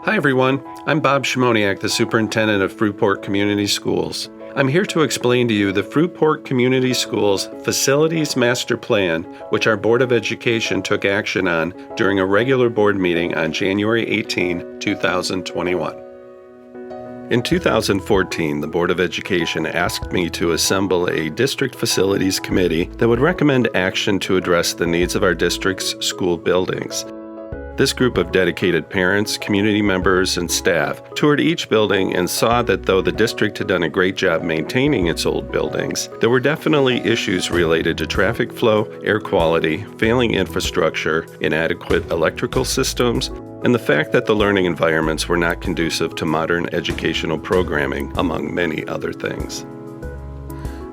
Hi everyone, I'm Bob Szymoniak, the Superintendent of Fruitport Community Schools. I'm here to explain to you the Fruitport Community Schools FCS Master Plan, which our Board of Education took action on during a regular board meeting on January 18, 2021. In 2014, the Board of Education asked me to assemble a District Facilities Committee that would recommend action to address the needs of our district's school buildings. This group of dedicated parents, community members, and staff toured each building and saw that though the district had done a great job maintaining its old buildings, there were definitely issues related to traffic flow, air quality, failing infrastructure, inadequate electrical systems, and the fact that the learning environments were not conducive to modern educational programming, among many other things.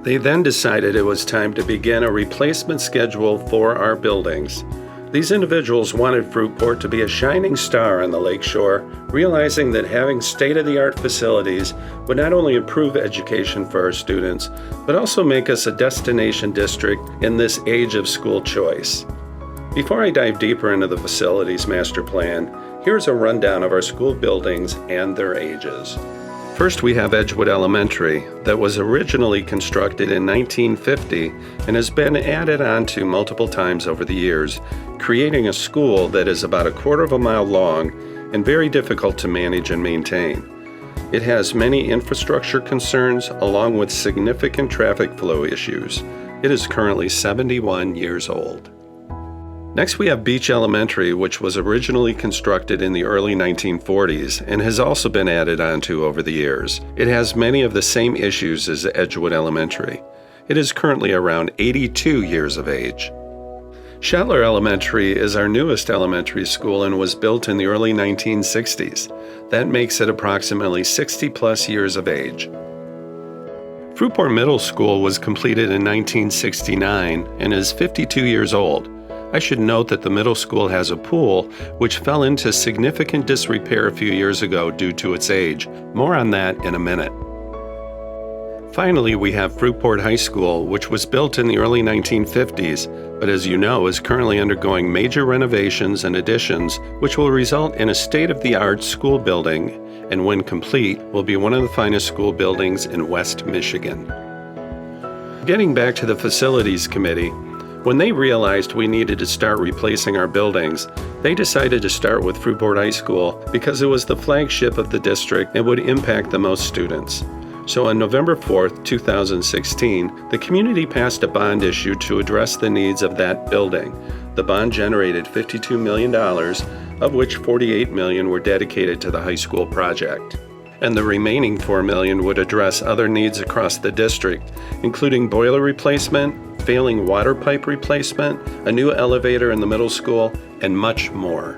They then decided it was time to begin a replacement schedule for our buildings. These individuals wanted Fruitport to be a shining star on the lakeshore, realizing that having state-of-the-art facilities would not only improve education for our students, but also make us a destination district in this age of school choice. Before I dive deeper into the Facilities Master Plan, here's a rundown of our school buildings and their ages. First, we have Edgewood Elementary, that was originally constructed in 1950 and has been added on to multiple times over the years, creating a school that is about a quarter of a mile long and very difficult to manage and maintain. It has many infrastructure concerns along with significant traffic flow issues. It is currently 71 years old. Next, we have Beach Elementary, which was originally constructed in the early 1940s and has also been added onto over the years. It has many of the same issues as Edgewood Elementary. It is currently around 82 years of age. Shetler Elementary is our newest elementary school and was built in the early 1960s. That makes it approximately 60 plus years of age. Fruitport Middle School was completed in 1969 and is 52 years old. I should note that the middle school has a pool, which fell into significant disrepair a few years ago due to its age. More on that in a minute. Finally, we have Fruitport High School, which was built in the early 1950s, but as you know, is currently undergoing major renovations and additions, which will result in a state-of-the-art school building, and when complete, will be one of the finest school buildings in West Michigan. Getting back to the Facilities Committee, when they realized we needed to start replacing our buildings, they decided to start with Fruitport High School because it was the flagship of the district and would impact the most students. So on November 4th, 2016, the community passed a bond issue to address the needs of that building. The bond generated $52 million, of which $48 million were dedicated to the high school project. And the remaining $4 million would address other needs across the district, including boiler replacement, failing water pipe replacement, a new elevator in the middle school, and much more.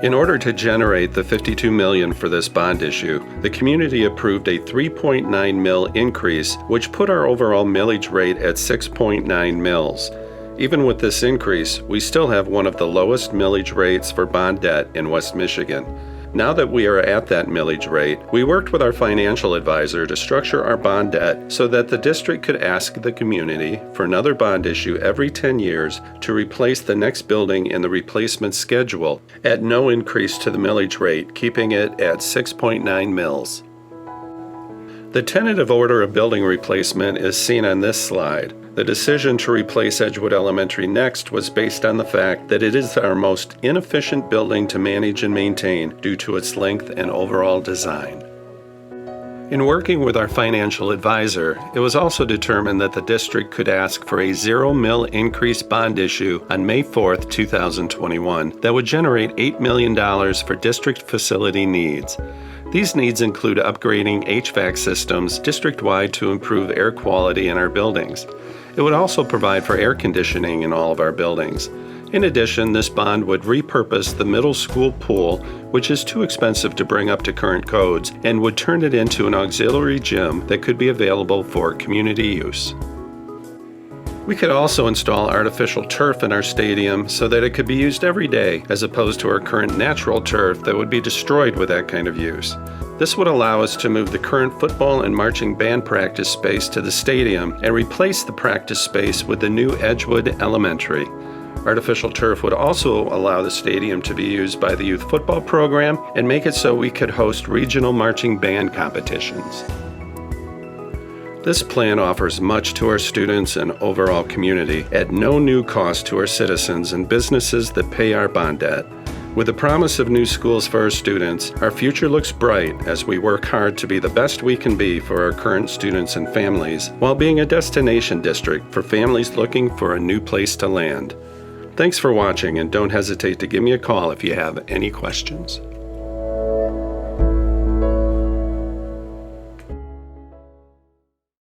In order to generate the $52 million for this bond issue, the community approved a 3.9 mil increase, which put our overall millage rate at 6.9 mils. Even with this increase, we still have one of the lowest millage rates for bond debt in West Michigan. Now that we are at that millage rate, we worked with our financial advisor to structure our bond debt so that the district could ask the community for another bond issue every 10 years to replace the next building in the replacement schedule at no increase to the millage rate, keeping it at 6.9 mils. The tentative order of building replacement is seen on this slide. The decision to replace Edgewood Elementary next was based on the fact that it is our most inefficient building to manage and maintain due to its length and overall design. In working with our financial advisor, it was also determined that the district could ask for a 0 mil increase bond issue on May 4th, 2021 that would generate $8 million for district facility needs. These needs include upgrading HVAC systems district-wide to improve air quality in our buildings. It would also provide for air conditioning in all of our buildings. In addition, this bond would repurpose the middle school pool, which is too expensive to bring up to current codes, and would turn it into an auxiliary gym that could be available for community use. We could also install artificial turf in our stadium so that it could be used every day, as opposed to our current natural turf that would be destroyed with that kind of use. This would allow us to move the current football and marching band practice space to the stadium and replace the practice space with the new Edgewood Elementary. Artificial turf would also allow the stadium to be used by the youth football program and make it so we could host regional marching band competitions. This plan offers much to our students and overall community at no new cost to our citizens and businesses that pay our bond debt. With the promise of new schools for our students, our future looks bright as we work hard to be the best we can be for our current students and families, while being a destination district for families looking for a new place to land. Thanks for watching, and don't hesitate to give me a call if you have any questions.